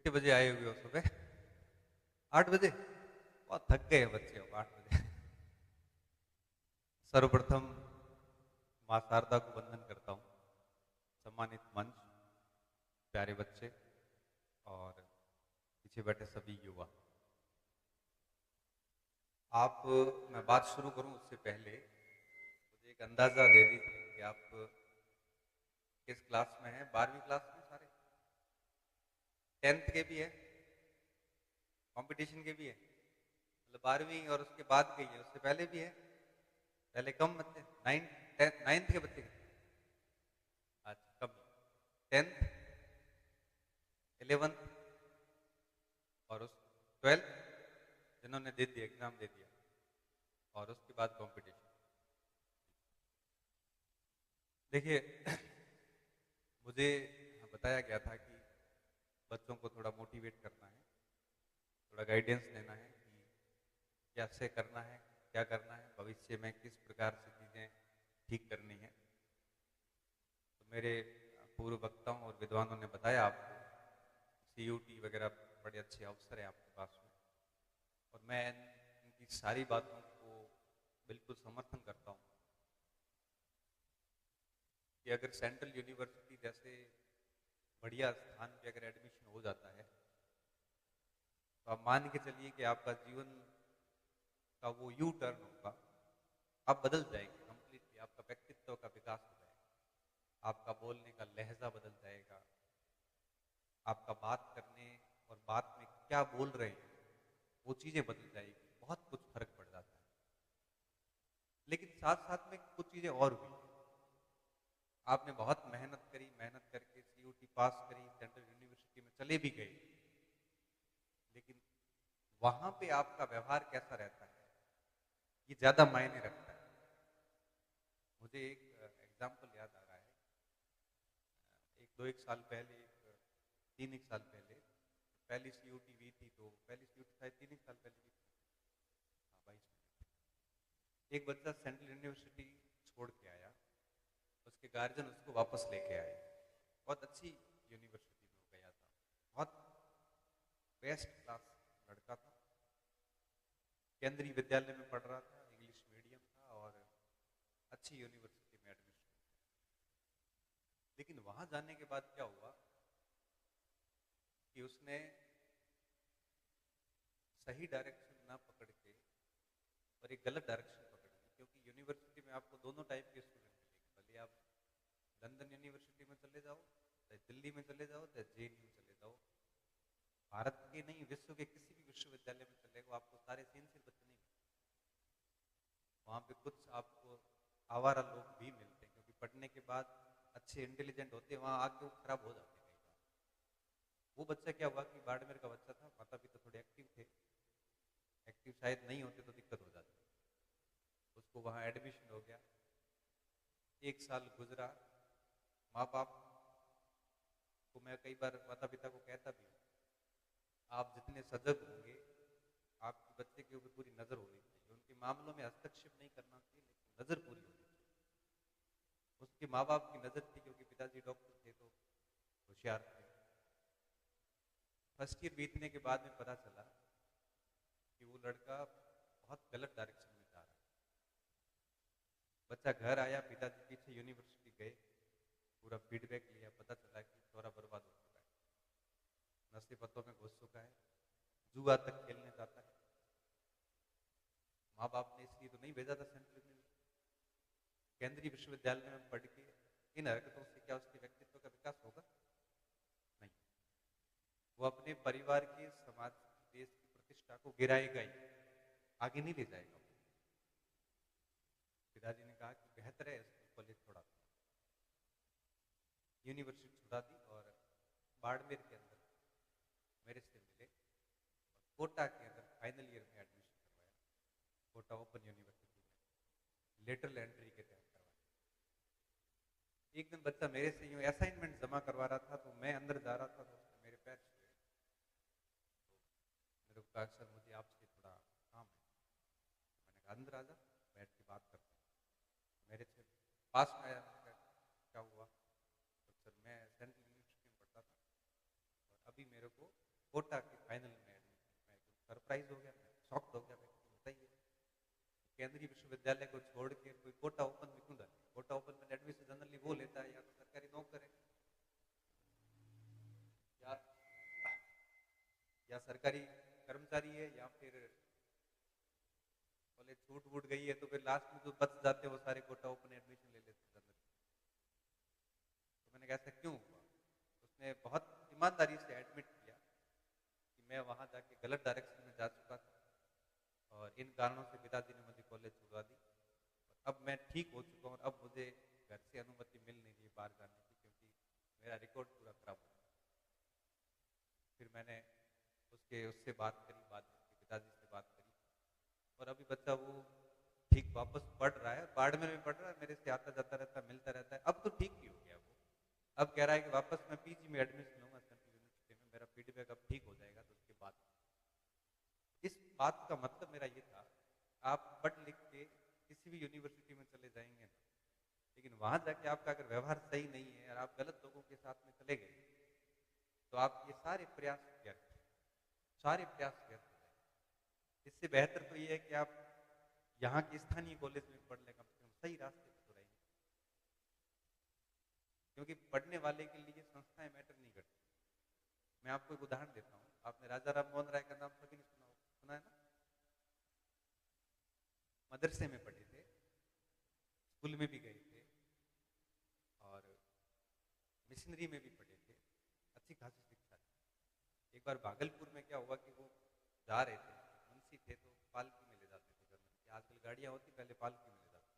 कितने बजे आए हुए हो सुबह? 8 बजे? बहुत थक गए बच्चे अब 8 बजे। सर्वप्रथम माँ शारदा को वंदन करता हूँ। सम्मानित मंच, प्यारे बच्चे और पीछे बैठे सभी युवा। आप मैं बात शुरू करूं उससे पहले मुझे एक अंदाजा दे दीजिए कि आप किस क्लास में हैं? 12वीं क्लास में सारे? 10th के भी है? कंपटीशन के भी है? मतलब 12वीं और उसके बाद के ही है, उससे पहले भी है? पहले कम बच्चे? 9th के बच्चे? अच्छा कम। 10th, 11th और उस 12th जिन्होंने दे दिया, एग्जाम दे दिया और उसके बाद कंपटीशन। देखिए मुझे बताया गया था कि बच्चों को थोड़ा मोटिवेट करना है, थोड़ा गाइडेंस देना है कि कैसे करना है, क्या करना है, भविष्य में किस प्रकार से चीज़ें ठीक करनी है। तो मेरे पूर्व वक्ताओं और विद्वानों ने बताया आपको CUT वगैरह बड़े अच्छे अवसर है आपके पास में, और मैं इनकी सारी बातों को बिल्कुल समर्थन करता हूँ कि अगर सेंट्रल यूनिवर्सिटी जैसे बढ़िया स्थान पे अगर एडमिशन हो जाता है तो आप मान के चलिए कि आपका जीवन का वो यू टर्न होगा, आप बदल जाएंगे कंप्लीटली, आपका व्यक्तित्व का विकास हो जाएगा, आपका बोलने का लहजा बदल जाएगा, आपका बात करने और बात में क्या बोल रहे हैं वो चीज़ें बदल जाएगी, बहुत कुछ फर्क पड़ जाता है। लेकिन साथ साथ में कुछ चीज़ें और भी हैं। आपने बहुत मेहनत करी, मेहनत करके CUT पास करी, सेंट्रल यूनिवर्सिटी में चले भी गए, लेकिन वहां पे आपका व्यवहार कैसा रहता है ये ज्यादा मायने रखता है। मुझे एक एग्जाम्पल याद आ रहा है। एक साल पहले, 3 एक साल पहले पहली CUT हुई थी, तो पहली CUT शायद 3 एक साल पहले हुई थी। हाँ 22 में एक बच्चा सेंट्रल यूनिवर्सिटी छोड़ के आया, उसके गार्जियन उसको वापस लेके आए। बहुत अच्छी यूनिवर्सिटी में वो गया था, बहुत बेस्ट क्लास लड़का था, केंद्रीय विद्यालय में पढ़ रहा था, इंग्लिश मीडियम था और अच्छी यूनिवर्सिटी में एडमिशन। लेकिन वहां जाने के बाद क्या हुआ कि उसने सही डायरेक्शन ना पकड़ के और एक गलत डायरेक्शन पकड़ ली, क्योंकि यूनिवर्सिटी में आपको दोनों टाइप के स्टूडेंट मिलेंगे। भले आप लंदन यूनिवर्सिटी में चले जाओ, चाहे दिल्ली में चले जाओ, चाहे JNU में चले जाओ, भारत के नहीं विश्व के किसी भी विश्वविद्यालय में चले जाओ, आपको सारे सिंसियर बच्चे नहीं मिलते। वहाँ पे कुछ आपको आवारा लोग भी मिलते हैं, क्योंकि पढ़ने के बाद अच्छे इंटेलिजेंट होते हैं, वहाँ आके वो खराब हो जाते हैं कई बार। वो बच्चा क्या हुआ कि बाड़मेर का बच्चा था, माता पिता थोड़े एक्टिव थे, एक्टिव शायद नहीं होते तो दिक्कत हो जाती, उसको वहाँ एडमिशन हो गया। 1 साल गुजरा, माँ बाप को मैं कई बार माता पिता को कहता भी हूँ, आप जितने सजग होंगे आपके बच्चे के ऊपर पूरी नजर होनी चाहिए, उनके मामलों में हस्तक्षेप नहीं करना चाहिए, लेकिन नजर पूरी होनी चाहिए। उसके माँ बाप की नजर थी, क्योंकि पिताजी डॉक्टर थे तो होशियार थे। फर्स्ट ईयर बीतने के बाद में पता चला कि वो लड़का बहुत गलत डायरेक्शन में जा रहा है। बच्चा घर आया, पिताजी पीछे यूनिवर्सिटी गए, पूरा फीडबैक लिया, पता चला कि थोड़ा बर्बाद हो चुका है, नशे पत्तों में घुस चुका है, जुआ तक खेलने जाता है। माँ बाप ने इसलिए तो नहीं भेजा था सेंट्रल यूनिवर्सिटी, केंद्रीय विश्वविद्यालय में पढ़ के इन हरकतों से क्या उसके व्यक्तित्व का विकास होगा? नहीं। वो अपने परिवार के, समाज की, देश की प्रतिष्ठा को गिराएगा ही, आगे नहीं ले जाएगा। पिताजी ने कहा कि बेहतर है इसको कॉलेज छोड़ा दो। यूनिवर्सिटी छुड़ा दी और बाड़मेर के अंदर मेरे से मिले और कोटा के अंदर फाइनल ईयर में एडमिशन करवाया, कोटा ओपन यूनिवर्सिटी में लेटरल एंट्री के तहत करवाया। एक दिन बच्चा मेरे से यूँ असाइनमेंट जमा करवा रहा था, तो मैं अंदर जा रहा था, तो उसने मेरे पैर छुए, तो मेरे को कहा सर मुझे आपसे थोड़ा काम है। मैंने कहा अंदर आ जा, बैठ के बात करते हैं। मेरे से पास में आया, मैंने कहा क्या हुआ? तो सर मैं सेंट्रल यूनिवर्सिटी में पढ़ता था और अभी मेरे को कोटा के फाइनल में एडमिशन, मैं एकदम सरप्राइज हो गया, मैं शॉक्ड हो गया, मैं बताइए केंद्रीय विश्वविद्यालय को छोड़ के कोई कोटा ओपन में क्यों डाले? कोटा ओपन में एडमिशन जनरली वो लेता है या तो सरकारी नौकर है या सरकारी कर्मचारी है या फिर कॉलेज छूट वूट गई है, तो फिर लास्ट में जो बच जाते हैं वो सारे कोटा ओपन एडमिशन ले लेते हैं जनरली। तो मैंने कहा ऐसा क्यों हुआ? उसने बहुत ईमानदारी से एडमिट किया कि मैं वहाँ जाके गलत डायरेक्शन में जा चुका था और इन कारणों से पिताजी ने मुझे कॉलेज छुड़वा दी। और अब मैं ठीक हो चुका हूँ और अब मुझे घर से अनुमति मिल नहीं रही बाहर जाने की, क्योंकि मेरा रिकॉर्ड पूरा खराब हो गया। फिर मैंने उससे बात करी, बाद में उसके पिताजी से बात करी, और अभी बच्चा वो ठीक वापस पढ़ रहा है, बाड़मेर में पढ़ रहा है, मेरे से आता जाता रहता है, मिलता रहता है। अब तो ठीक ही हो गया वो, अब कह रहा है कि वापस मैं पीजी में एडमिशन लूंगा सेंट्रल यूनिवर्सिटी में, मेरा फीडबैक अब ठीक हो जाएगा तो उसके बाद। इस बात का मतलब मेरा ये था, आप पढ़ लिख के किसी भी यूनिवर्सिटी में चले जाएंगे ना, लेकिन वहां जाके आपका अगर व्यवहार सही नहीं है और आप गलत लोगों के साथ में चले गए, तो आप ये सारे प्रयास व्यर्थ हो जाएंगे। इससे बेहतर तो ये है कि आप यहाँ के स्थानीय कॉलेज में पढ़ लें, कम से कम सही रास्ते पर तो रहेंगे। क्योंकि पढ़ने वाले के लिए संस्थाएं मैटर नहीं करती। मैं आपको एक उदाहरण देता हूँ, आपने राजा राम मोहन राय का नाम सभी ने सुना है ना? मदरसे में पढ़े थे, स्कूल में भी गए थे और मिशनरी में भी पढ़े थे, अच्छी खासी शिक्षा थी। एक बार भागलपुर में क्या हुआ कि वो जा रहे थे, मुंशी थे तो पालकी में ले जाते थे जनरली, आजकल गाड़ियां होती, पहले पालकी में ले जाते।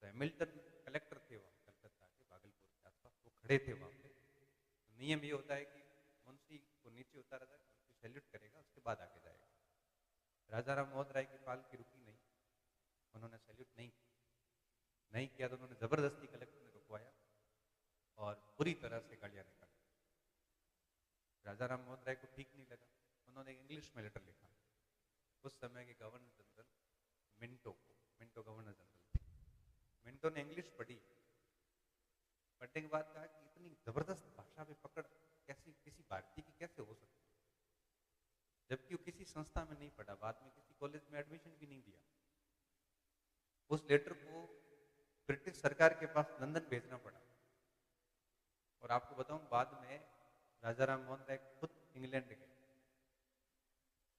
तो हैमिल्टन कलेक्टर थे वहाँ कलकत्ता के, भागलपुर के आसपास, वो खड़े थे वहाँ पे। तो नियम ये होता है कि मुंशी को नीचे उतारा जाए, मुंशी सैल्यूट करेगा, उसके बाद आगे जाएगा। राजा राम मोहन राय की पालकी रुकी नहीं, उन्होंने सैल्यूट नहीं किया तो उन्होंने जबरदस्ती कलेक्टर ने रुकवाया और पूरी तरह से गाड़ियां निकाली। राजा राम मोहन राय को ठीक नहीं लगा, उन्होंने इंग्लिश में लेटर लिखा उस समय के governor general Minto governor general थे। मिंटो ने इंग्लिश पढ़ी, पढ़ने के बाद कहा कि इतनी जबरदस्त भाषा में पकड़ कैसी किसी भारतीय की कैसे हो सकती है, जबकि वो किसी संस्था में नहीं पढ़ा, बाद में किसी कॉलेज में एडमिशन भी नहीं दिया। उस लेटर को ब्रिटिश सरकार के पास लंदन भेजना पड़ा। और आपको बताऊं, बाद में राजा राम मोहन राय खुद इंग्लैंड गए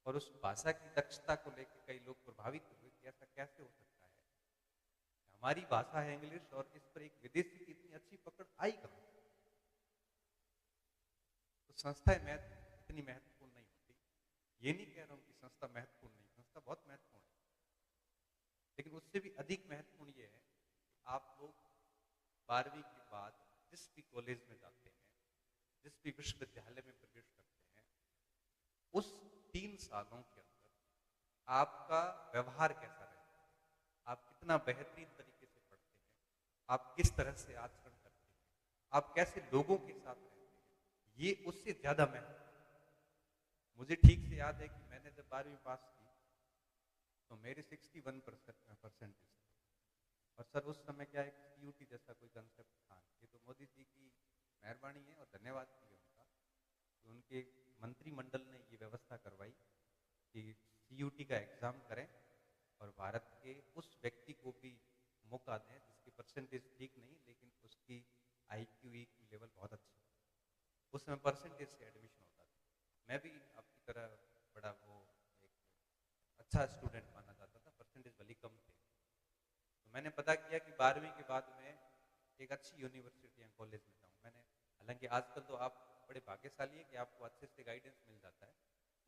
और उस भाषा की दक्षता को लेकर कई लोग प्रभावित हुए कि ऐसा कैसे हो सकता है, हमारी भाषा है इंग्लिश और इस पर एक विदेशी की इतनी अच्छी पकड़ आई कहां से? तो संस्था इतनी महत्वपूर्ण नहीं होती। ये नहीं कह रहा हूं कि संस्था महत्वपूर्ण नहीं, संस्था बहुत महत्वपूर्ण है, लेकिन उससे भी अधिक महत्वपूर्ण ये है कि आप लोग 12वीं के बाद जिस भी कॉलेज में जाते हैं, जिस भी विश्वविद्यालय में प्रवेश करते हैं, उस 3 सालों के अंदर आपका व्यवहार कैसा रहे, आप कितना बेहतरीन तरीके से पढ़ते हैं, आप किस तरह से आचरण करते हैं, आप कैसे लोगों के साथ रहते हैं, ये उससे ज्यादा महत्वपूर्ण। मुझे ठीक से याद है कि मैंने जब 12वीं पास की तो मेरे 61% और सर उस समय क्या एक CUT जैसा कोई कंसेप्ट था। ये तो मोदी जी की मेहरबानी है और धन्यवाद भी है उनका कि उनके मंत्रिमंडल ने ये व्यवस्था करवाई कि CUT का एग्जाम करें और भारत के उस व्यक्ति को भी मौका दें जिसकी परसेंटेज ठीक नहीं लेकिन उसकी IQ लेवल बहुत अच्छा। उस समय परसेंटेज से एडमिशन होता था। मैं भी आपकी तरह बड़ा वो एक अच्छा स्टूडेंट माना जाता था, परसेंटेज भले कम थे। तो मैंने पता किया कि 12वीं के बाद में एक अच्छी यूनिवर्सिटी या कॉलेज में जाऊँ। मैंने, हालांकि आजकल तो आप बड़े भाग्यशाली है कि आपको अच्छे से गाइडेंस मिल जाता है।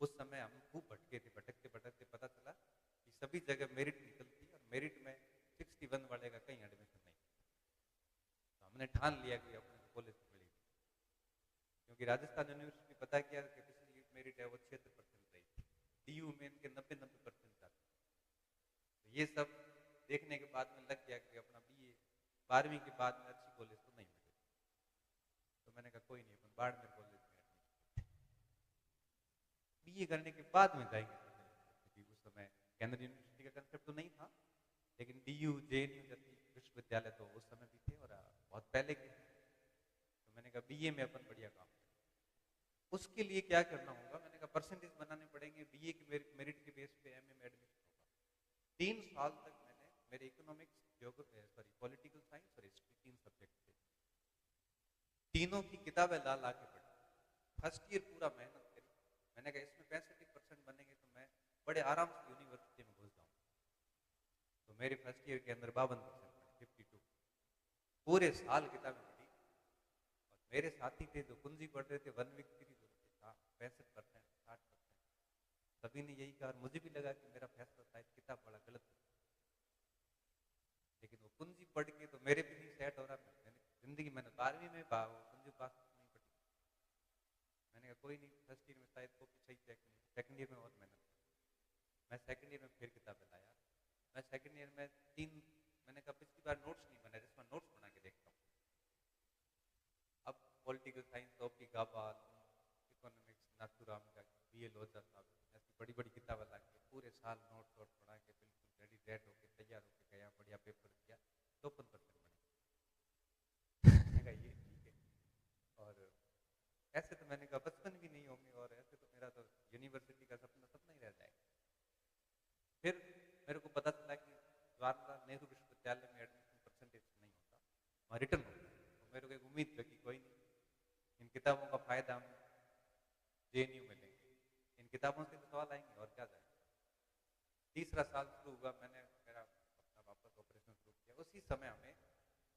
उस समय हम खूब भटके थे, भटकते भटकते पता चला कि सभी जगह मेरिट निकलती और मेरिट में 61 वाले का कहीं एडमिशन नहीं। तो हमने ठान लिया कि अपने कॉलेज में मिलेगी, क्योंकि राजस्थान यूनिवर्सिटी पता किया कि पिछली मेरिट है वो 76% रही थी, DU में इनके 90% आते। तो ये सब देखने के बाद में लग गया कि अपना BA 12वीं के बाद में अच्छी कॉलेज तो नहीं मिले। तो मैंने कहा कोई नहीं, अपन बाड़मेर कॉलेज में एडमिशन, BA करने के बाद में जाएंगे। क्योंकि उस समय केंद्रीय यूनिवर्सिटी का कंसेप्ट तो नहीं था, लेकिन DU JNU जैसी विश्वविद्यालय तो उस समय भी थे और बहुत पहले के। तो मैंने कहा BA में अपन बढ़िया काम करें। उसके लिए क्या करना होगा, मैंने कहा परसेंटेज बनाने पड़ेंगे, बीए की मेरिट के बेस पे एमए में एडमिशन होगा। 3 साल तक मैंने मेरे इकोनॉमिक्स, सॉरी पॉलिटिकल साइंस और हिस्ट्री 3 सब्जेक्ट थे, तीनों की किताबें ला ला के पढ़ी। फर्स्ट ईयर पूरा मेहनत करी। मैंने कहा इसमें 65% बनेंगे तो मैं बड़े आराम से यूनिवर्सिटी में घुस जाऊंगा। तो मेरे फर्स्ट ईयर के अंदर 52% बने, 52। पूरे साल किताबें पढ़ी। और मेरे साथी थे जो कुंजी पढ़ रहे थे, 1 वीक 3 था 65%, 60%। सभी ने यही कहा, मुझे भी लगा कि मेरा फैसला शायद किताब बड़ा गलत है, लेकिन वो कुंजी पढ़ के तो मेरे भी नहीं सेट हो रहा। मैंने जिंदगी, मैंने 12वीं में कुंजी पास नहीं पढ़ी। मैंने कहा कोई नहीं, फर्स्ट ईयर में शायद कॉपी सही चेक नहीं, सेकंड ईयर में और मेहनत की। मैं सेकंड ईयर में फिर किताबें लाया। मैं सेकंड ईयर में मैंने कहा पिछली बार नोट्स नहीं बना, इसमें नोट्स बना के देखता हूँ। अब पॉलिटिकल साइंस ओपी गाबा, इकोनॉमिक्स नाथुराम का, बीए लोजा साहब, ऐसी बड़ी बड़ी किताबें ला के पूरे साल नोट्स और बना के बिल्कुल रेडी रेड होके तैयार होके गया, बढ़िया पेपर दिया, 54% बने। मैंने कहा ये ठीक है। और ऐसे तो मैंने कहा बचपन भी नहीं होंगे, और ऐसे तो मेरा तो यूनिवर्सिटी का सपना सपना ही रह जाएगा। फिर मेरे को पता चला कि जवाहरलाल नेहरू विश्वविद्यालय में एडमिशन परसेंटेज नहीं होता, वहाँ रिटर्न होता है। तो मेरे को एक उम्मीद थी कि कोई नहीं, इन किताबों का फायदा हम जेएनयू में लेंगे, इन किताबों से तो सवाल आएंगे और क्या जाएगा। तीसरा साल शुरू हुआ, मैंने मेरा अपना वापस ऑपरेशन शुरू किया। उसी समय हमें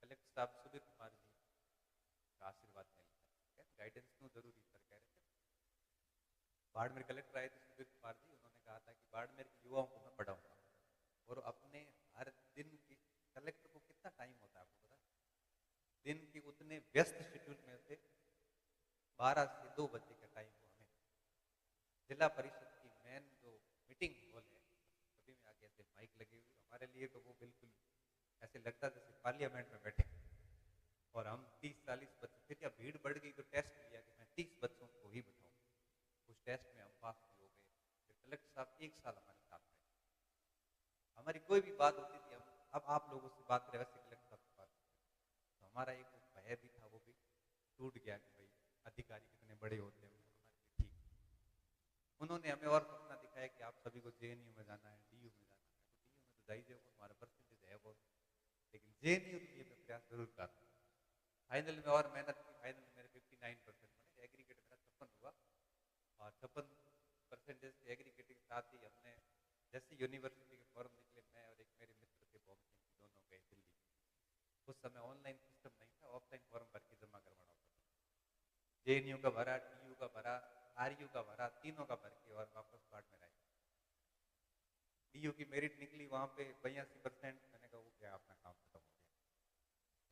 कलेक्टर साहब सुबीर कुमार जी का आशीर्वाद मिलता है। गाइडेंस क्यों जरूरी, सर कह रहे थे। बाड़मेर कलेक्टर आए थे सुबीर कुमार जी, उन्होंने कहा था कि बाड़मेर के युवाओं को मैं पढ़ाऊंगा। और अपने हर दिन की, कलेक्टर को कितना टाइम होता है आपको पता है, दिन की उतने व्यस्त शेड्यूल में से 12 से 2 बजे का टाइम को हमें जिला परिषद की मेन जो मीटिंग हॉल है, सभी में आगे ऐसे माइक लगे हुए, हमारे लिए तो वो बिल्कुल ऐसे लगता जैसे पार्लियामेंट में बैठे। और हम 30-40 बच्चे, फिर क्या भीड़ बढ़ गई तो टेस्ट लिया कि मैं 30 बच्चों को ही बताऊं। उस टेस्ट में हम पास भी हो गए। फिर कलेक्टर साहब 1 साल हमारे साथ रहे। हमारी कोई भी बात होती थी, हम अब आप लोगों से बात करें वैसे कलेक्टर साहब से बात करते। तो हमारा एक भय भी था, वो भी टूट गया कि भाई अधिकारी कितने बड़े होते हैं, हमारे लिए ठीक। उन्होंने हमें और सपना दिखाया कि आप सभी को जेएनयू में जाना है, डीयू में जाना है। तो डीयू में तो जाइए, वो हमारा परसेंटेज है वो, लेकिन जेएनयू के लिए मैं प्रयास जरूर कर। फाइनल में और मेहनत की, फाइनल में मेरे 59% बने, एग्रीगेट मेरा 56 हुआ। और 56% से एग्रीगेट के साथ ही हमने जैसे यूनिवर्सिटी के फॉर्म निकले, मैं और एक मेरे मित्र थे बॉम्ब सिंह, दोनों गए दिल्ली। उस समय ऑनलाइन सिस्टम नहीं था, ऑफलाइन फॉर्म भर के जमा करवाना होता था। जेएनयू का भरा, डीयू का भरा, आरयू का भरा, तीनों का भर के और वापस बाड़मेर आए। डीयू की मेरिट निकली, वहां पे 82%। मैंने कहा वो क्या, अपना काम खत्म हो गया।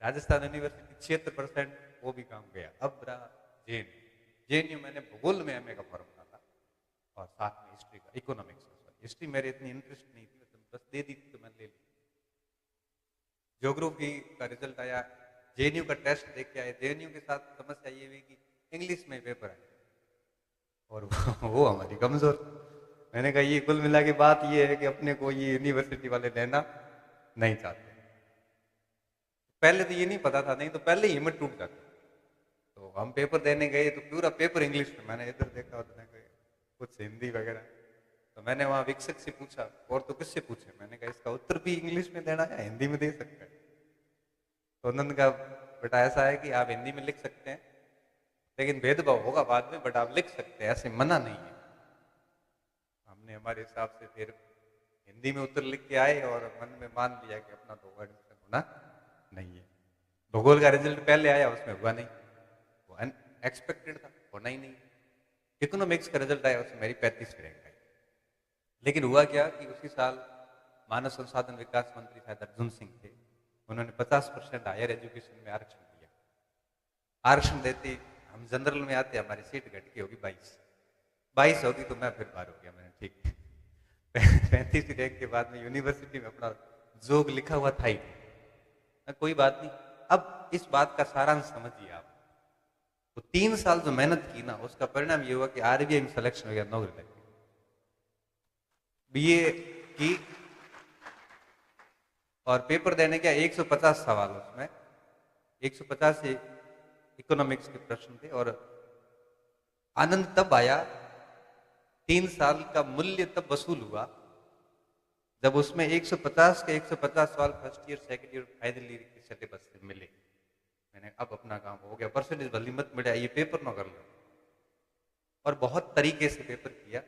राजस्थान यूनिवर्सिटी 76%, वो भी काम गया। अब रहा जेएनयू। मैंने भूगोल में एमए का फॉर्म डाला और साथ में हिस्ट्री का, इकोनॉमिक्स का। हिस्ट्री मेरे इतनी इंटरेस्ट नहीं थी, बस दे दी थी तो मैंने ले ली। ज्योग्राफी का रिजल्ट आया, जेएनयू का टेस्ट देख के आए। जेएनयू के साथ समस्या ये हुई कि इंग्लिश में पेपर आए और वो हमारी कमजोर। मैंने कहा ये कुल मिला के बात ये है कि अपने को ये यूनिवर्सिटी वाले लेना नहीं चाहते। पहले तो ये नहीं पता था, नहीं तो पहले ही हिम्मत टूट जाती। तो हम पेपर देने गए तो पूरा पेपर इंग्लिश में। मैंने इधर देखा उधर देखा, कुछ हिंदी वगैरह। तो मैंने वहां विक्षक से पूछा, और तो किससे पूछे, मैंने कहा इसका उत्तर भी इंग्लिश में देना है, हिंदी में दे सकते हैं। तो उन्होंने कहा बेटा ऐसा है कि आप हिंदी में लिख सकते हैं, लेकिन भेदभाव होगा बाद में, बट आप लिख सकते हैं, ऐसे मना नहीं है। हमने हमारे हिसाब से फिर हिंदी में उत्तर लिख के आए और मन में मान लिया कि अपना तो एडमिशन होना नहीं है। भूगोल का रिजल्ट पहले आया, उसमें हुआ नहीं, वो अनएक्सपेक्टेड था, होना ही नहीं। इकोनॉमिक्स का रिजल्ट आया, उसमें मेरी 35वीं रैंक आई। लेकिन हुआ क्या कि उसी साल मानव संसाधन विकास मंत्री शायद अर्जुन सिंह थे, उन्होंने 50% हायर एजुकेशन में आरक्षण दिया। आरक्षण देते हम जनरल में आते, हमारी सीट घट के होगी 22 होगी, तो मैं फिर बाहर हो गया। मैंने ठीक 35 रैंक के बाद में यूनिवर्सिटी में अपना जोग लिखा हुआ था ही, कोई बात नहीं। अब इस बात का सारांश समझिए आप। तो 3 साल जो मेहनत की ना, उसका परिणाम ये हुआ कि आरबीआई में सिलेक्शन हो गया, नौकरी लग गई। बीए की और पेपर देने के 150 सवाल, उसमें 150 से इकोनॉमिक्स के प्रश्न थे और आनंद तब आया, 3 साल का मूल्य तब वसूल हुआ जब उसमें 150 के 150 सवाल first year second year final year के सिलेबस से मिले। मैंने अब अपना काम हो गया, परसेंटेज भली मत मिला, ये पेपर ना कर लो। और बहुत तरीके से पेपर किया।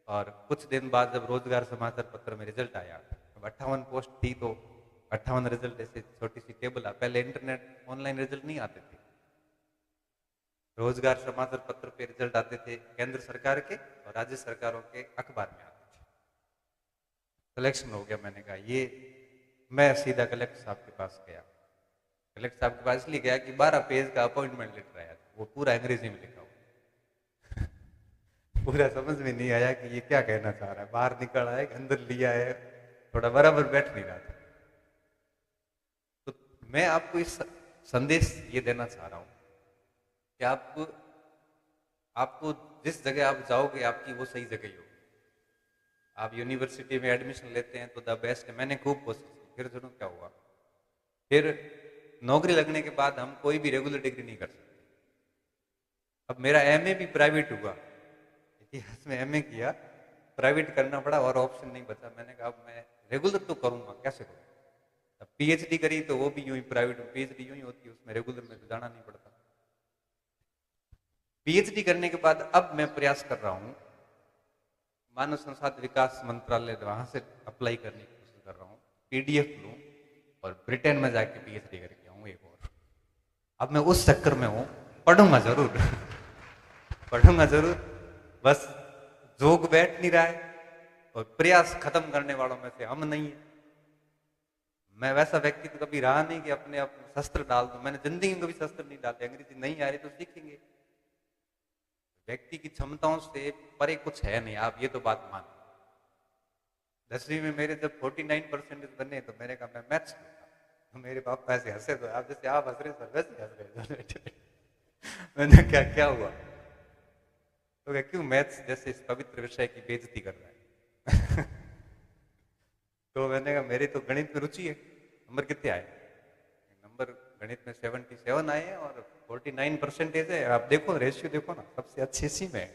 और कुछ दिन बाद जब रोजगार समाचार पत्र में रिजल्ट आया, अब 58 पोस्ट थी तो 58 रिजल्ट ऐसे छोटी सी टेबल आ, पहले इंटरनेट ऑनलाइन रिजल्ट नहीं आते थे, रोजगार समाचार पत्र पे रिजल्ट आते थे केंद्र सरकार के और राज्य सरकारों के अखबार में आते थे। सिलेक्शन हो गया। मैंने कहा ये, मैं सीधा कलेक्टर साहब के पास गया। कलेक्टर साहब के पास इसलिए गया कि 12 पेज का अपॉइंटमेंट लेटर आया था, वो पूरा अंग्रेजी में लिखा हुआ। पूरा समझ में नहीं आया कि ये क्या कहना चाह रहा है। बाहर निकल आया, अंदर लिया है, थोड़ा बराबर बैठ नहीं रहा था। तो मैं आपको इस संदेश ये देना चाह रहा हूं कि आपको जिस जगह आप जाओगे आपकी वो सही जगह ही होगी। आप यूनिवर्सिटी में एडमिशन लेते हैं तो द बेस्ट है। मैंने खूब कोशिश की, फिर सुनो क्या हुआ। फिर नौकरी लगने के बाद हम कोई भी रेगुलर डिग्री नहीं कर सकते। अब मेरा एमए भी प्राइवेट हुआ, इतिहास में एमए किया, प्राइवेट करना पड़ा और ऑप्शन नहीं बचा। मैंने कहा अब मैं रेगुलर तो करूंगा, कैसे करूँ। अब पीएचडी करी तो वो भी यूं ही प्राइवेट, पीएचडी यूं ही होती है, उसमें रेगुलर में तो जाना नहीं पड़ता। पीएचडी करने के बाद अब मैं प्रयास कर रहा हूं, मानव संसाधन विकास मंत्रालय, वहां से अप्लाई करने की कोशिश कर रहा हूँ, पीडीएफ लूं और ब्रिटेन में जाके पीएचडी करके आऊँ एक और। अब मैं उस चक्कर में हूं, पढ़ूंगा जरूर पढ़ूंगा जरूर, बस जोग बैठ नहीं रहा है और प्रयास खत्म करने वालों में से हम नहीं है। मैं वैसा व्यक्ति तो कभी रहा नहीं कि अपने आप शस्त्र डाल दूं। मैंने जिंदगी में कभी शस्त्र नहीं डाले। अंग्रेजी नहीं आ रही तो सीखेंगे। व्यक्ति की क्षमताओं से परे कुछ है नहीं, आप ये तो बात मान। 10वीं में मेरे जब 49% बने तो मैंने कहा मैं मैथ्स लूंगा। तो मेरे पापा ऐसे हंसे, तो आप जैसे आप हंस रहे सर वैसे हंस रहे। मैंने क्या क्या हुआ, तो क्या क्यों मैथ्स जैसे इस पवित्र विषय की बेइज्जती कर रहा है। तो मैंने कहा मेरी तो गणित में रुचि है। नंबर कितने आए? नंबर गणित में 77 आए हैं और 49% है। आप देखो रेशियो देखो ना, सबसे अच्छी इसी में।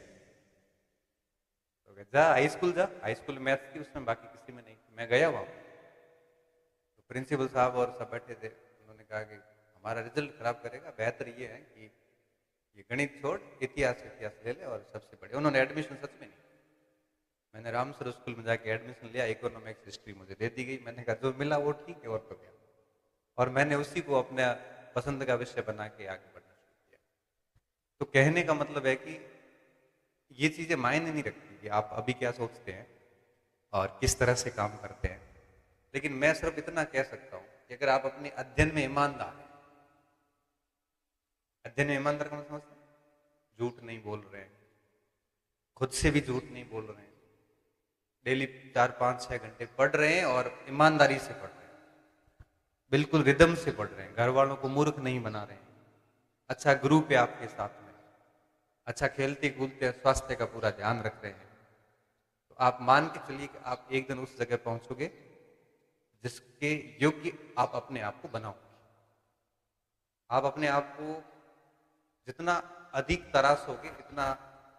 तो जा हाई स्कूल जा, हाई स्कूल मैथ्स थी उसमें, बाकी किसी में नहीं। मैं गया वहां, तो प्रिंसिपल साहब और सब बैठे थे। उन्होंने कहा कि हमारा रिजल्ट खराब करेगा, बेहतर ये है कि ये गणित छोड़ इतिहास ले ले और सबसे बड़े। उन्होंने एडमिशन सच में नहीं, मैंने रामसर स्कूल में जाके एडमिशन लिया, इकोनॉमिक्स हिस्ट्री मुझे दे दी गई। मैंने कहा जो मिला वो ठीक है, और तो क्या। और मैंने उसी को अपना पसंद का विषय बना के आगे बढ़ना शुरू किया। तो कहने का मतलब है कि ये चीजें मायने नहीं रखती कि आप अभी क्या सोचते हैं और किस तरह से काम करते हैं। लेकिन मैं सिर्फ इतना कह सकता हूं कि अगर आप अपने अध्ययन में ईमानदार हैं, अध्ययन में ईमानदार का मतलब समझते हैं, झूठ नहीं बोल रहे हैं, खुद से भी झूठ नहीं बोल रहे हैं, डेली 4 5 6 घंटे पढ़ रहे हैं और ईमानदारी से पढ़ रहे हैं, बिल्कुल रिदम से पढ़ रहे हैं, घर वालों को मूर्ख नहीं बना रहे हैं, अच्छा ग्रुप है आपके साथ में, अच्छा खेलते कूदते स्वास्थ्य का पूरा ध्यान रख रहे हैं, तो आप मान के चलिए कि आप एक दिन उस जगह पहुंचोगे जिसके योग्य आप अपने आप को बनाओगे। आप अपने आप को जितना अधिक तराशोगे इतना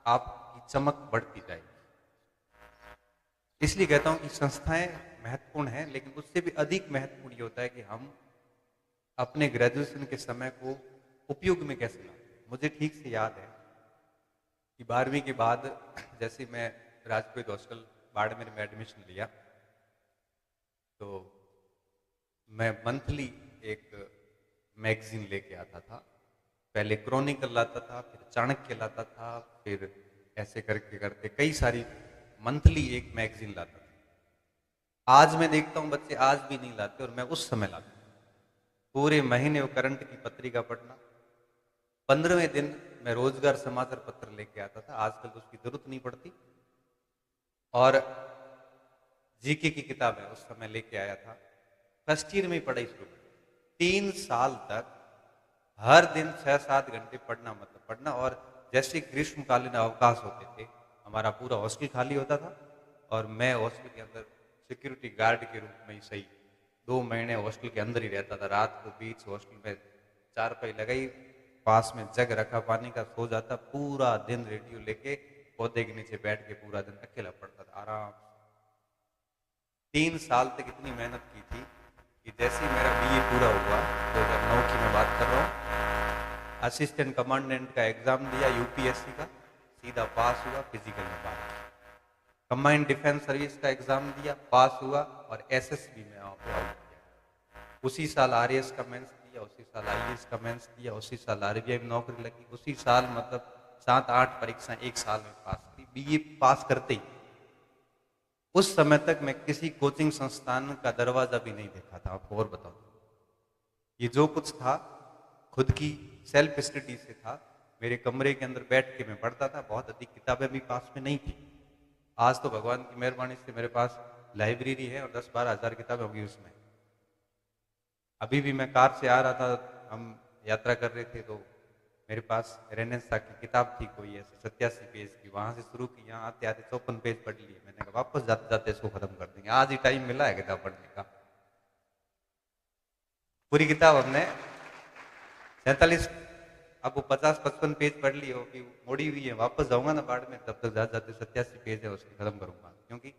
आपकी चमक बढ़ती जाएगी। इसलिए कहता हूं कि संस्थाएं महत्वपूर्ण हैं, लेकिन उससे भी अधिक महत्वपूर्ण ये होता है कि हम अपने ग्रेजुएशन के समय को उपयोग में कैसे लाएं। मुझे ठीक से याद है कि 12वीं के बाद जैसे मैं राजपूत हॉस्टल बाड़मेर में एडमिशन लिया, तो मैं मंथली एक मैगजीन लेके आता था। पहले क्रॉनिकल लाता था, फिर चाणक्य लाता था, फिर ऐसे करके करते कई सारी मंथली एक मैगजीन लाता था। आज मैं देखता हूं बच्चे आज भी नहीं लाते, और मैं उस समय लाता था। पूरे महीने वो करंट की पत्रिका पढ़ना। 15वें दिन मैं रोजगार समाचार पत्र लेके आता था, आजकल तो उसकी जरूरत नहीं पड़ती। और जीके की किताब है उस समय लेके आया था। फर्स्ट ईयर में ही पढ़ाई शुरू कर 3 साल तक हर दिन 6 7 घंटे पढ़ना, मतलब पढ़ना। और जैसे ग्रीष्मकालीन अवकाश होते थे, हमारा पूरा हॉस्टल खाली होता था और मैं हॉस्टल के अंदर सिक्योरिटी गार्ड के रूप में ही सही 2 महीने हॉस्टल के अंदर ही रहता था। रात को बीच हॉस्टल में चारपाई लगाई, पास में जग रखा पानी का, सो जाता, पूरा दिन रेडियो लेके पौधे के नीचे बैठ के पूरा दिन अकेला पढ़ता था आराम से। 3 साल तक इतनी मेहनत की थी कि जैसे ही मेरा बीए पूरा हुआ, 2009 की मैं बात कर रहा हूँ, असिस्टेंट कमांडेंट का एग्जाम दिया यूपीएससी का, सीधा पास हुआ, फिजिकल में पास। कंबाइंड डिफेंस सर्विस का एग्जाम दिया, पास हुआ, और एसएसबी में वहाँ पे आउट किया। उसी साल आरएएस का मेंस दिया, उसी साल आईएएस का मेंस दिया, उसी साल आरबीआई में नौकरी लगी, उसी साल मतलब 7-8 परीक्षाएं एक साल में पास की। बीए पास करते ही उस समय तक मैं किसी कोचिंग संस्थान का दरवाजा भी नहीं देखा था। आपको और बताऊं, ये जो कुछ था खुद की सेल्फ स्टडी से था। मेरे कमरे के अंदर बैठ के मैं पढ़ता था, बहुत अधिक किताबें भी पास में नहीं थी। आज तो भगवान की मेहरबानी से मेरे पास लाइब्रेरी है और 10-12 हजार किताबें होगी उसमें। अभी भी मैं कार से आ रहा था, हम यात्रा कर रहे थे, तो मेरे पास रेनेसा की किताब थी कोई ऐसे 87 पेज की, वहां से शुरू की, यहाँ आते आते 54 पेज पढ़ लिए। मैंने कहा वापस जाते जाते इसको खत्म कर देंगे, आज ही टाइम मिला है किताब पढ़ने का। पूरी किताब हमने 47, अब वो 50-55 पेज पढ़ ली होगी, मोड़ी हुई है, वापस जाऊंगा ना बाढ़ में, तब तक जाते जाते 87 पेज है उसकी खत्म करूंगा, क्योंकि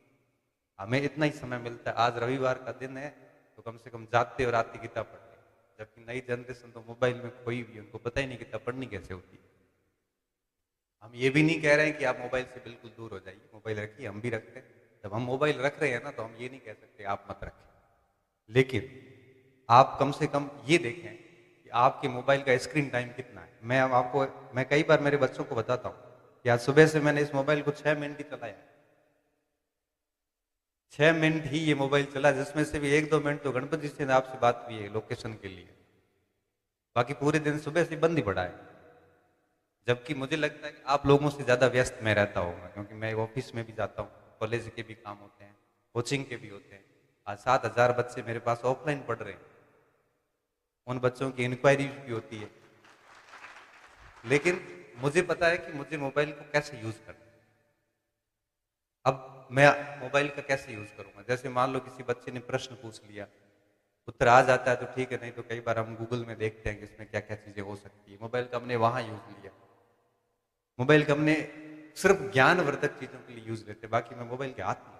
हमें इतना ही समय मिलता है। आज रविवार का दिन है तो कम से कम जाते और आते किताब पढ़ ले, जबकि नई जनरेशन तो मोबाइल में खोई हुई है, उनको पता ही नहीं किताब पढ़नी कैसे होती है। हम ये भी नहीं कह रहे हैं कि आप मोबाइल से बिल्कुल दूर हो जाइए, मोबाइल रखिए, हम भी रखते हैं। जब हम मोबाइल रख रहे हैं ना, तो हम ये नहीं कह सकते आप मत रखें, लेकिन आप कम से कम ये देखें कि आपके मोबाइल का स्क्रीन टाइम कितना है। मैं कई बार मेरे बच्चों को बताता हूँ कि आज सुबह से मैंने इस मोबाइल को 6 मिनट ही चलाया, 6 मिनट ही ये मोबाइल चला, जिसमें से भी 1-2 मिनट तो गणपति से आपसे बात हुई है लोकेशन के लिए, बाकी पूरे दिन सुबह से बंद ही पड़ा है। जबकि मुझे लगता है कि आप लोगों से ज्यादा व्यस्त मैं रहता हूँ, क्योंकि मैं ऑफिस में भी जाता हूँ, कॉलेज के भी काम होते हैं, कोचिंग के भी होते हैं। आज 7,000 बच्चे मेरे पास ऑफलाइन पढ़ रहे हैं, उन बच्चों की इंक्वायरी भी होती है, लेकिन मुझे पता है कि मुझे मोबाइल को कैसे यूज करना है। अब मैं मोबाइल का कैसे यूज करूंगा, जैसे मान लो किसी बच्चे ने प्रश्न पूछ लिया, उत्तर आ जाता है तो ठीक है, नहीं तो कई बार हम गूगल में देखते हैं कि इसमें क्या क्या चीजें हो सकती है। मोबाइल का हमने वहां यूज लिया, मोबाइल का हमने सिर्फ ज्ञानवर्धक चीजों के लिए यूज लेते, बाकी मैं मोबाइल के हाथ में।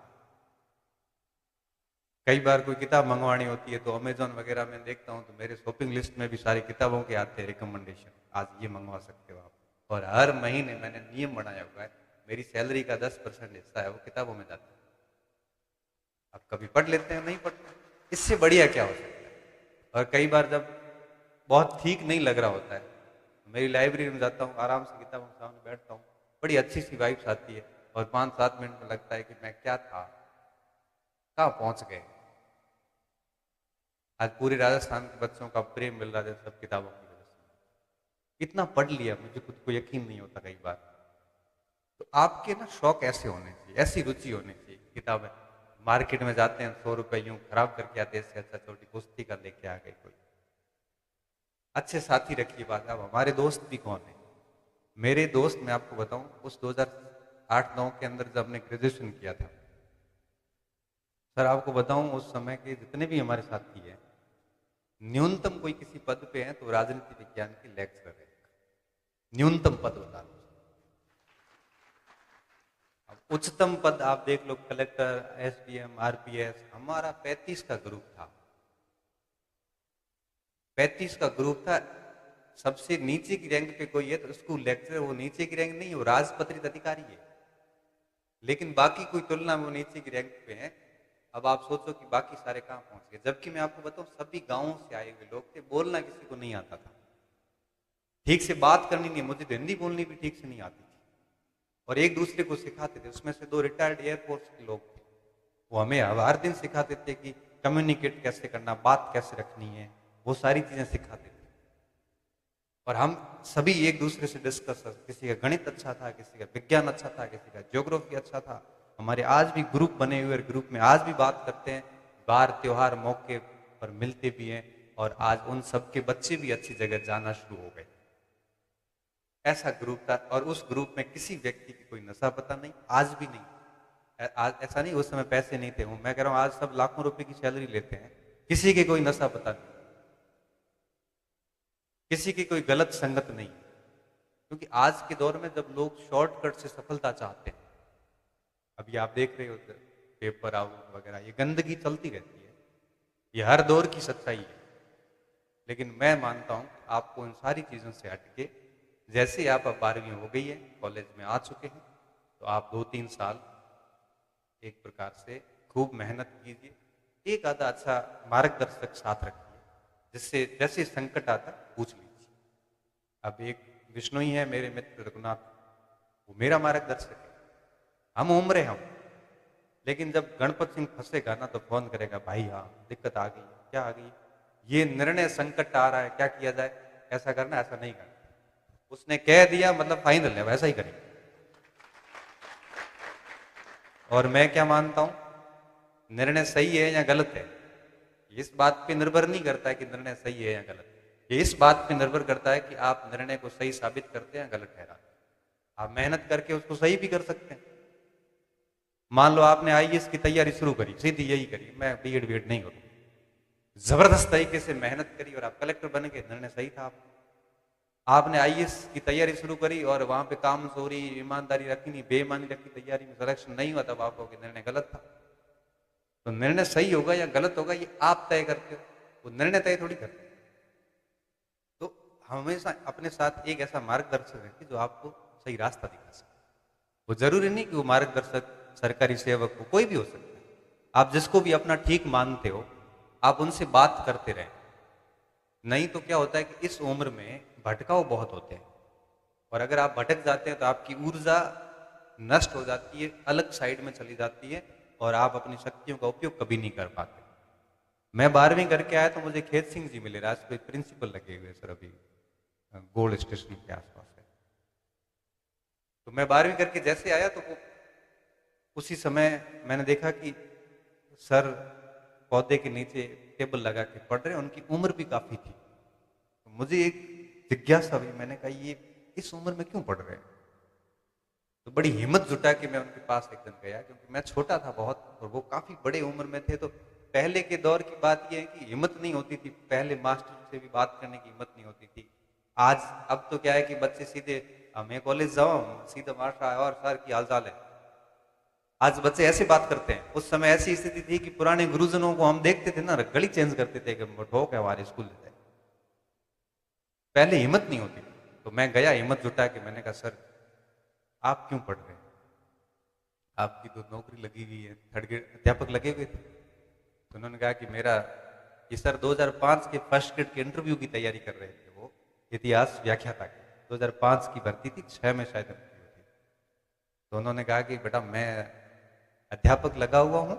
कई बार कोई किताब मंगवानी होती है तो अमेजोन वगैरह में देखता हूँ, तो मेरे शॉपिंग लिस्ट में भी सारी किताबों के आते हैं रिकमेंडेशन, आज ये मंगवा सकते हो आप। और हर महीने मैंने नियम बनाया हुआ है, मेरी सैलरी का 10% हिस्सा है वो किताबों में जाता है। अब कभी पढ़ लेते हैं, नहीं पढ़ते, इससे बढ़िया क्या हो सकता है। और कई बार जब बहुत ठीक नहीं लग रहा होता है, मेरी लाइब्रेरी में जाता हूँ, आराम से किताबों के सामने बैठता हूँ, बड़ी अच्छी सी वाइब्स आती है, और 5-7 मिनट में लगता है कि मैं क्या था, कहाँ पहुंच गए। आज पूरे राजस्थान के बच्चों का प्रेम मिल रहा है सब किताबों की वजह से। इतना पढ़ लिया, मुझे खुद को यकीन नहीं होता कई बार। तो आपके ना शौक ऐसे होने चाहिए, ऐसी रुचि होनी चाहिए। किताबें मार्केट में जाते हैं 100 रुपए यूं खराब करके आते हैं, इससे अच्छा छोटी पुस्ती का लेके आ गए कोई। अच्छे साथी रखिए बात। अब हमारे दोस्त भी कौन है, मेरे दोस्त मैं आपको बताऊं, उस 2008-9 के अंदर जब हमने ग्रेजुएशन किया था, सर आपको बताऊं उस समय के जितने भी हमारे साथी हैं, न्यूनतम कोई किसी पद पे है तो राजनीति विज्ञान के लेक्चरर है, न्यूनतम पद बता दो। अब उच्चतम पद आप देख लो, कलेक्टर, एसडीएम, आरपीएस। हमारा 35 का ग्रुप था, 35 का ग्रुप था। सबसे नीचे की रैंक पे कोई है तो उसको लेक्चरर, वो नीचे की रैंक नहीं, वो राजपत्रित अधिकारी है, लेकिन बाकी कोई तुलना में वो नीचे की रैंक पे है। अब आप सोचो कि बाकी सारे कहाँ पहुंच गए, जबकि मैं आपको बताऊं सभी गांवों से आए हुए लोग थे, बोलना किसी को नहीं आता था, ठीक से बात करनी नहीं, मुझे तो हिंदी बोलनी भी ठीक से नहीं आती थी, और एक दूसरे को सिखाते थे। उसमें से 2 रिटायर्ड एयरफोर्स के लोग थे, वो हमें हर दिन सिखाते थे कि कम्युनिकेट कैसे करना, बात कैसे रखनी है, वो सारी चीजें सिखाते थे। और हम सभी एक दूसरे से डिस्कस, किसी का गणित अच्छा था, किसी का विज्ञान अच्छा था, किसी का ज्योग्राफी अच्छा था। हमारे आज भी ग्रुप बने हुए, ग्रुप में आज भी बात करते हैं, बार त्योहार मौके पर मिलते भी हैं, और आज उन सबके बच्चे भी अच्छी जगह जाना शुरू हो गए। ऐसा ग्रुप था, और उस ग्रुप में किसी व्यक्ति की कोई नशा पता नहीं, आज भी नहीं। आज ऐसा नहीं उस समय पैसे नहीं थे, मैं कह रहा हूँ आज सब लाखों रुपए की सैलरी लेते हैं, किसी के कोई नशा पता नहीं। किसी की कोई गलत संगत नहीं है। क्योंकि आज के दौर में जब लोग शॉर्टकट से सफलता चाहते हैं, अभी आप देख रहे हो पेपर आउट वगैरह, ये गंदगी चलती रहती है, ये हर दौर की सच्चाई है। लेकिन मैं मानता हूं कि आपको इन सारी चीजों से हटके, जैसे ही आप अब 12वीं हो गई है, कॉलेज में आ चुके हैं, तो आप 2-3 साल एक प्रकार से खूब मेहनत कीजिए, एक आधा अच्छा मार्गदर्शक साथ रखिए, जिससे जैसे संकट आता पूछ लीजिए। अब एक विष्णु ही है मेरे मित्र रघुनाथ, वो मेरा मार्गदर्शक है। हम उम्र है हम, लेकिन जब गणपत सिंह फंसेगा ना तो फोन करेगा, भाई हाँ दिक्कत आ गई। क्या आ गई? ये निर्णय संकट आ रहा है, क्या किया जाए, ऐसा करना ऐसा नहीं करना। उसने कह दिया मतलब फाइनल है, वैसा ही करेंगे। और मैं क्या मानता हूं, निर्णय सही है या गलत है, इस बात पे निर्भर नहीं करता है कि निर्णय सही है या गलत है। ये इस बात पे निर्भर करता है कि आप निर्णय को सही साबित करते हैं या गलत ठहराते हैं। आप मेहनत करके उसको सही भी कर सकते हैं। मान लो आपने आईएएस की तैयारी शुरू करी, सीधी यही करी, मैं बीएड बीएड नहीं करूँ, जबरदस्त तरीके से मेहनत करी और आप कलेक्टर बन गए, निर्णय सही था आपने आईएएस की तैयारी शुरू करी और वहां पे काम चोरी ईमानदारी रखी नहीं, बेईमानी रखी, तैयारी में सिलेक्शन नहीं हुआ, तब आप कहोगे निर्णय गलत था। तो निर्णय सही होगा या गलत होगा ये आप तय करते हो, वो निर्णय तय थोड़ी करते। तो हमेशा अपने साथ एक ऐसा मार्गदर्शक रखिए जो आपको सही रास्ता दिखा सके। वो जरूरी नहीं कि वो मार्गदर्शक सरकारी सेवक हो, कोई भी हो सकता है। आप जिसको भी अपना ठीक मानते हो, आप उनसे बात करते रहें। नहीं तो क्या होता है कि इस उम्र में भटकाव बहुत होते हैं, और अगर आप भटक जाते हैं तो आपकी ऊर्जा नष्ट हो जाती है, अलग साइड में चली जाती है, और आप अपनी शक्तियों का उपयोग कभी नहीं कर पाते। मैं 12वीं करके आया तो मुझे खेत सिंह जी मिले, राष्ट्रीय प्रिंसिपल लगे हुए सर, अभी गोल्ड स्टेशन के आसपास है। तो मैं 12वीं करके जैसे आया तो वो उसी समय मैंने देखा कि सर पौधे के नीचे टेबल लगा के पढ़ रहे हैं, उनकी उम्र भी काफी थी। तो मुझे एक जिज्ञासा हुई, मैंने कहा ये इस उम्र में क्यों पढ़ रहे हैं? तो बड़ी हिम्मत जुटा के मैं उनके पास एक दिन गया, क्योंकि मैं छोटा था बहुत और वो काफी बड़े उम्र में थे। तो पहले के दौर की बात यह है कि हिम्मत नहीं होती थी, पहले मास्टर से भी बात करने की हिम्मत नहीं होती थी। आज अब तो क्या है कि बच्चे सीधे, मैं कॉलेज जाऊं सीधा मास्टर आया और सर की हाल चाल है, आज बच्चे ऐसे बात करते हैं। उस समय ऐसी स्थिति थी कि पुराने गुरुजनों को हम देखते थे ना, गली चेंज करते थे कि ठोक है हमारे स्कूल जाए, पहले हिम्मत नहीं होती। तो मैं गया हिम्मत जुटा के, मैंने कहा सर आप क्यों पढ़ रहे हैं, आपकी तो नौकरी लगी हुई है, थर्ड ग्रेड अध्यापक लगे हुए थे। तो उन्होंने कहा कि मेरा ये सर 2005 के फर्स्ट ग्रेड के इंटरव्यू की तैयारी कर रहे थे, वो इतिहास व्याख्याता के 2005 की भर्ती थी, 6 में शायद इंटरव्यू थी। तो उन्होंने कहा कि बेटा मैं अध्यापक लगा हुआ हूँ,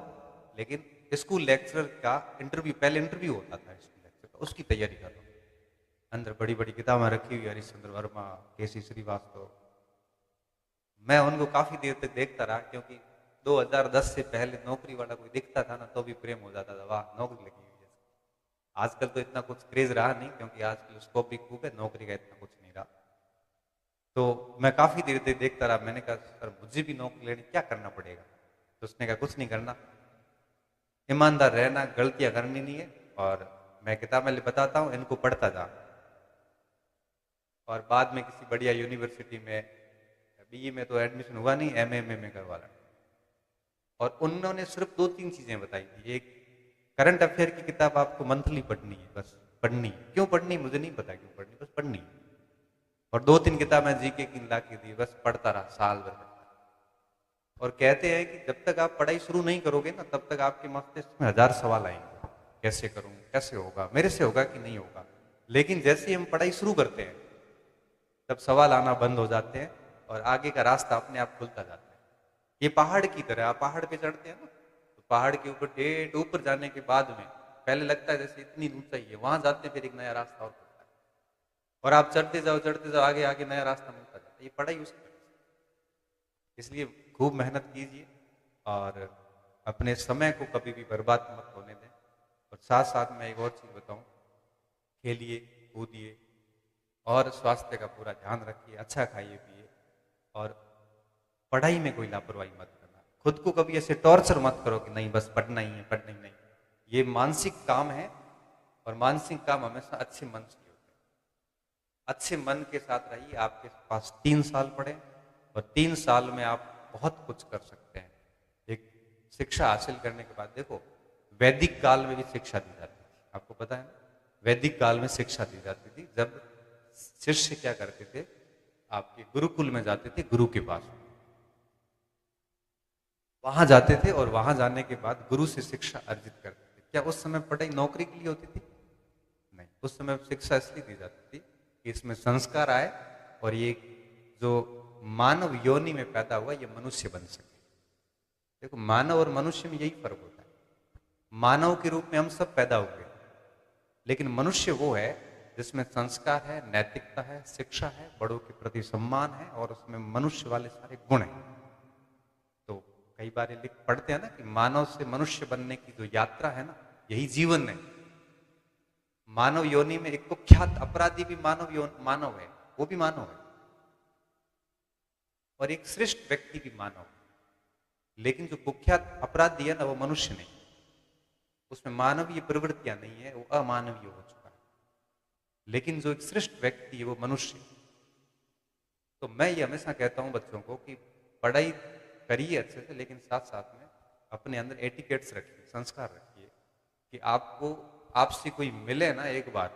लेकिन स्कूल लेक्चरर का इंटरव्यू, पहले इंटरव्यू होता था स्कूल लेक्चर का, उसकी तैयारी कर रहा हूँ। अंदर बड़ी बड़ी किताबें रखी हुई, हरिश्चंद्र वर्मा, केसी श्रीवास्तव। मैं उनको काफी देर तक देखता रहा, क्योंकि 2010 से पहले नौकरी वाला कोई दिखता था ना तो भी प्रेम हो जाता था, वाह नौकरी लगी हुई है। आजकल तो इतना कुछ क्रेज रहा नहीं, क्योंकि आजकल स्कोप भी खूब है, नौकरी का इतना कुछ नहीं रहा। तो मैं काफी देर तक देखता रहा। मैंने कहा सर मुझे भी नौकरी लेनी, क्या करना पड़ेगा? तो उसने कहा कुछ नहीं करना, ईमानदार रहना, गलतियां करनी नहीं है, और मैं किताबें बताता हूँ, इनको पढ़ता जा, और बाद में किसी बढ़िया यूनिवर्सिटी में, बीई में तो एडमिशन हुआ नहीं, एमए में करवा ला। और उन्होंने सिर्फ 2-3 चीजें बताई थी। एक, करंट अफेयर की किताब आपको मंथली पढ़नी है, बस पढ़नी है। क्यों पढ़नी मुझे नहीं पता, क्यों पढ़नी, बस पढ़नी है। और 2-3 किताबें जीके की ला के दी, बस पढ़ता रहा साल भर। और कहते हैं कि जब तक आप पढ़ाई शुरू नहीं करोगे ना, तब तक आपके मस्तिष्क में 1000 सवाल आएंगे, कैसे करूं, कैसे होगा, मेरे से होगा कि नहीं होगा। लेकिन जैसे ही हम पढ़ाई शुरू करते हैं, तब सवाल आना बंद हो जाते हैं और आगे का रास्ता अपने आप खुलता जाता है। ये पहाड़ की तरह, आप पहाड़ पे चढ़ते हैं ना, तो पहाड़ के ऊपर डेढ़ ऊपर जाने के बाद में पहले लगता है जैसे इतनी ऊंचाई है, वहां जाते हैं फिर एक नया रास्ता और खुलता है, और आप चढ़ते जाओ आगे आगे नया रास्ता मिलता जाता है। ये पढ़ाई उसी तरह से। इसलिए खूब मेहनत कीजिए और अपने समय को कभी भी बर्बाद मत होने दें। और साथ साथ मैं एक और चीज बताऊं, खेलिए कूदिए और स्वास्थ्य का पूरा ध्यान रखिए, अच्छा खाइए पिए, और पढ़ाई में कोई लापरवाही मत करना। खुद को कभी ऐसे टॉर्चर मत करो कि नहीं बस पढ़ना ही है, पढ़ना ही नहीं। ये मानसिक काम है, और मानसिक काम हमेशा अच्छे मन से होते हैं। अच्छे मन के साथ रहिए। आपके पास 3 साल पड़े और 3 साल में आप बहुत कुछ कर सकते हैं। एक शिक्षा हासिल करने के बाद देखो, वैदिक काल में भी शिक्षा दी जाती थी, आपको पता है ना? वैदिक काल में शिक्षा दी जाती थी। जब शिष्य क्या करते थे, आपके गुरुकुल में जाते थे, गुरु के पास वहां जाते थे और वहां जाने के बाद गुरु से शिक्षा अर्जित करते थे। क्या उस समय पढ़ाई नौकरी के लिए होती थी? नहीं, उस समय शिक्षा इसलिए दी जाती थी कि इसमें संस्कार आए और ये जो मानव योनि में पैदा हुआ ये मनुष्य बन सके। देखो, मानव और मनुष्य में यही फर्क होता है। मानव के रूप में हम सब पैदा हुए, लेकिन मनुष्य वो है जिसमें संस्कार है, नैतिकता है, शिक्षा है, बड़ों के प्रति सम्मान है और उसमें मनुष्य वाले सारे गुण हैं। तो कई बार ये लिख पढ़ते हैं ना कि मानव से मनुष्य बनने की जो यात्रा है ना, यही जीवन है। मानव योनि में एक कुख्यात अपराधी भी मानव है, वो भी मानव है, और एक श्रेष्ठ व्यक्ति भी मानव है। लेकिन जो कुख्यात अपराधी है ना, वो मनुष्य नहीं, उसमें मानवीय प्रवृत्तियां नहीं है, वो अमानवीय हो चुका है। लेकिन जो एक श्रेष्ठ व्यक्ति है वो मनुष्य। तो मैं ये हमेशा कहता हूं बच्चों को कि पढ़ाई करिए अच्छे से, लेकिन साथ साथ में अपने अंदर एटिकेट्स रखिए, संस्कार रखिए कि आपको आपसे कोई मिले ना एक बार,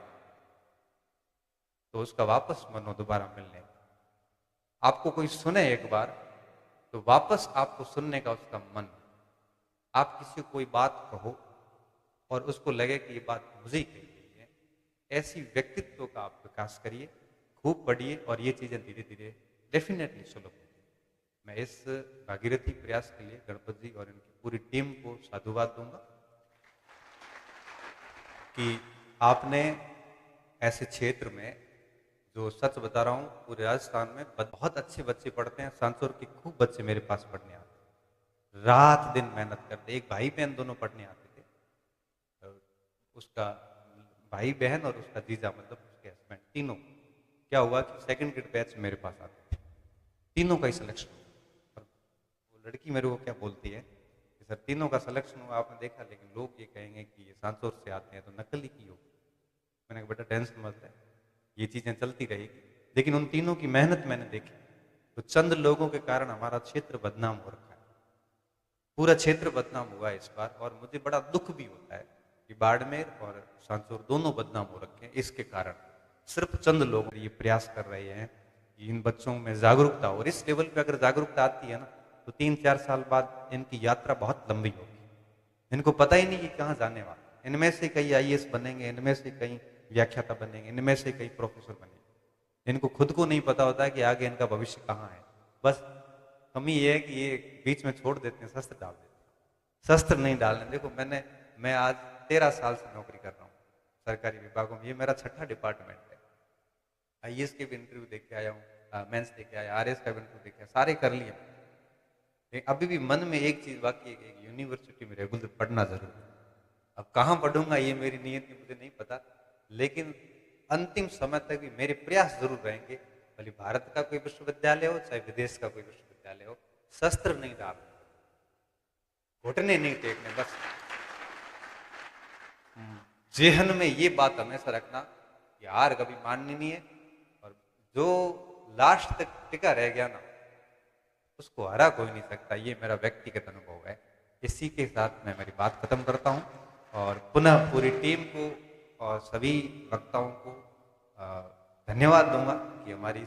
तो उसका वापस मन हो दोबारा मिलने का। आपको कोई सुने एक बार, तो वापस आपको सुनने का उसका मन। आप किसी को कोई बात कहो और उसको लगे कि ये बात मुझे ही कही गई है, ऐसी व्यक्तित्व का आप विकास करिए, खूब पढ़िए और ये चीजें धीरे धीरे डेफिनेटली सुलभ होंगी। मैं इस भागीरथी प्रयास के लिए गणपत जी और इनकी पूरी टीम को साधुवाद दूंगा कि आपने ऐसे क्षेत्र में, जो सच बता रहा हूँ, पूरे राजस्थान में बहुत अच्छे बच्चे पढ़ते हैं। सांसौर के खूब बच्चे मेरे पास पढ़ने आते हैं, रात दिन मेहनत करते। एक भाई बहन दोनों पढ़ने आते थे, उसका भाई बहन और उसका जीजा, मतलब उसके हस्बैंड, तीनों। क्या हुआ कि सेकंड ग्रेड बैच मेरे पास आते थे, तीनों का ही सिलेक्शन। और वो लड़की मेरे को क्या बोलती है कि सर तीनों का सिलेक्शन हुआ, आपने देखा, लेकिन लोग ये कहेंगे कि ये सांसौर से आते हैं तो नकल ही की होगी। मैंने कहा बेटा टेंशन मत है, ये चीजें चलती रहेगी। लेकिन उन तीनों की मेहनत मैंने देखी। तो चंद लोगों के कारण हमारा क्षेत्र बदनाम हो रखा है, पूरा क्षेत्र बदनाम हुआ है इस बार। और मुझे बड़ा दुख भी होता है कि बाड़मेर और सांसौर दोनों बदनाम हो रखे हैं इसके कारण। सिर्फ चंद लोग ये प्रयास कर रहे हैं कि इन बच्चों में जागरूकता हो, और इस लेवल पे अगर जागरूकता आती है ना, तो 3-4 साल बाद इनकी यात्रा बहुत लंबी होगी। इनको पता ही नहीं कि कहाँ जाने वाला। इनमें से कई आईएएस बनेंगे, इनमें से कई व्याख्याता बनेंगे, इनमें से कई प्रोफेसर बनेंगे। इनको खुद को नहीं पता होता है कि आगे इनका भविष्य कहाँ है। बस कमी ये है कि ये बीच में छोड़ देते हैं, शस्त्र डाल देते हैं। शस्त्र नहीं डालने। देखो, मैं आज 13 साल से नौकरी कर रहा हूँ सरकारी विभागों में। ये मेरा 6ठा डिपार्टमेंट है। आईएएस के भी इंटरव्यू देख के आया हूँ, मेंस देख के आया, आरएएस का भी इंटरव्यू देख के आया, सारे कर लिए। लेकिन अभी भी मन में एक चीज बाकी है कि एक यूनिवर्सिटी में रेगुलर पढ़ना जरूर है। अब कहाँ पढ़ूंगा ये मेरी नीयत है, मुझे नहीं पता, लेकिन अंतिम समय तक भी मेरे प्रयास जरूर रहेंगे। भले भारत का कोई विश्वविद्यालय हो, चाहे विदेश का कोई विश्वविद्यालय हो, शस्त्र नहीं डालने, घुटने नहीं टेकने। बस जेहन में ये बात हमेशा रखना कि हार कभी माननी नहीं है, और जो लास्ट तक टिका रह गया ना, उसको हरा कोई नहीं सकता। ये मेरा व्यक्तिगत अनुभव है। इसी के साथ मैं मेरी बात खत्म करता हूँ और पुनः पूरी टीम को और सभी वक्ताओं को धन्यवाद दूंगा कि हमारी